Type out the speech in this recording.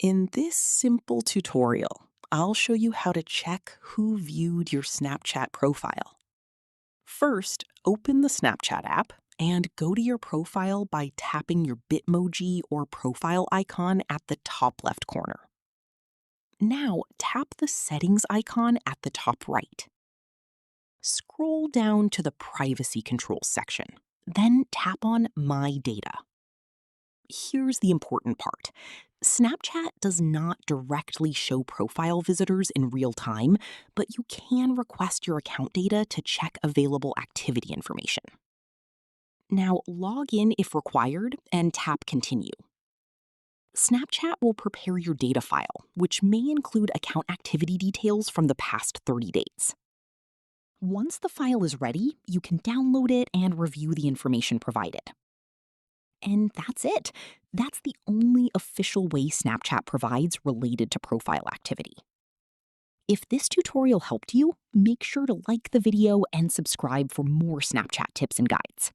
In this simple tutorial, I'll show you how to check who viewed your Snapchat profile. First, open the Snapchat app and go to your profile by tapping your Bitmoji or profile icon at the top left corner. Now, tap the settings icon at the top right. Scroll down to the privacy controls section, then tap on My Data. Here's the important part. Snapchat does not directly show profile visitors in real time, but you can request your account data to check available activity information. Now, log in if required and tap Continue. Snapchat will prepare your data file, which may include account activity details from the past 30 days. Once the file is ready, you can download it and review the information provided. And that's it. That's the only official way Snapchat provides related to profile activity. If this tutorial helped you, make sure to like the video and subscribe for more Snapchat tips and guides.